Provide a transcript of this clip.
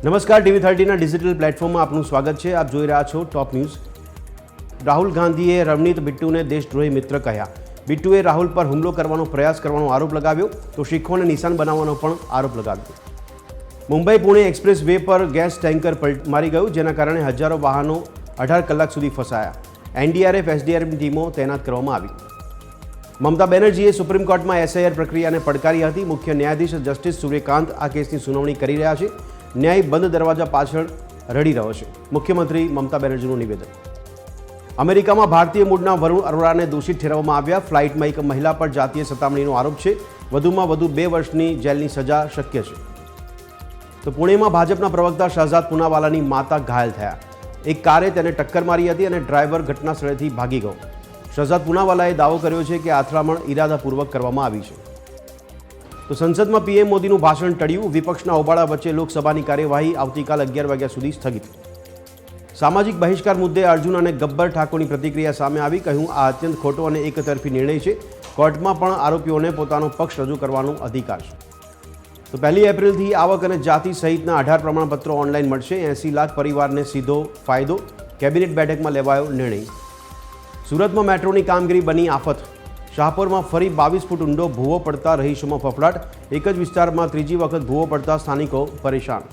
નમસ્કાર, TV30ના ડિજિટલ પ્લેટફોર્મમાં આપનું સ્વાગત છે. આપ જોઈ રહ્યા છો ટોપ ન્યૂઝ. રાહુલ ગાંધીએ રવનીત બિટ્ટુને દેશદ્રોહી મિત્ર કહ્યા. બિટ્ટુએ રાહુલ પર હુમલો કરવાનો પ્રયાસ કરવાનો આરોપ લગાવ્યો તો શીખોને નિશાન બનાવવાનો પણ આરોપ લગાવ્યો. મુંબઈ પુણે એક્સપ્રેસ વે પર ગેસ ટેન્કર મારી ગયું, જેના કારણે હજારો વાહનો 18 કલાક સુધી ફસાયા. NDRF SDRFની ટીમો તૈનાત કરવામાં આવી. મમતા બેનર્જીએ સુપ્રીમ કોર્ટમાં SIR પ્રક્રિયાને પડકારી હતી. મુખ્ય ન્યાયાધીશ જસ્ટિસ સૂર્યકાંત આ કેસની સુનાવણી કરી રહ્યા છે. ન્યાય બંધ દરવાજા પાછળ રડી રહ્યો છે. મુખ્યમંત્રી મમતા બેનર્જીનું નિવેદન. અમેરિકામાં ભારતીય મૂળના વરુણ અરોરાને દોષિત ઠેરવવામાં આવ્યા. ફ્લાઇટમાં એક મહિલા પર જાતીય સતામણીનો આરોપ છે. વધુમાં વધુ 2 વર્ષની જેલની સજા શક્ય છે. તો પુણેમાં ભાજપના પ્રવક્તા શહજાદ પૂનાવાલાની માતા ઘાયલ થયા. એક કારે તેને ટક્કર મારી હતી અને ડ્રાઈવર ઘટના સ્થળેથી ભાગી ગયો. શહજાદ પૂનાવાલાએ દાવો કર્યો છે કે અથડામણ ઇરાદાપૂર્વક કરવામાં આવી છે. તો સંસદમાં PM મોદીનું ભાષણ ટળ્યું. વિપક્ષના હોબાળા વચ્ચે લોકસભાની કાર્યવાહી આવતીકાલ 11 વાગ્યા સુધી સ્થગિત. સામાજિક બહિષ્કાર મુદ્દે અર્જુન અને ગબ્બર ઠાકોરની પ્રતિક્રિયા સામે આવી. કહ્યું, આ અત્યંત ખોટો અને એકતરફી નિર્ણય છે. કોર્ટમાં પણ આરોપીઓને પોતાનો પક્ષ રજૂ કરવાનો અધિકાર છે. તો 1 એપ્રિલથી આવક અને જાતિ સહિતના 18 પ્રમાણપત્રો ઓનલાઈન મળશે. 80 લાખ પરિવારને સીધો ફાયદો. કેબિનેટ બેઠકમાં લેવાયો નિર્ણય. સુરતમાં મેટ્રોની કામગીરી બની આફત. શાહપુરમાં ફરી 22 ફૂટ ઊંડો ભૂવો પડતા રહીશોમાં ફફડાટ. એક જ વિસ્તારમાં ત્રીજી વખત ભૂવો પડતા સ્થાનિકો પરેશાન.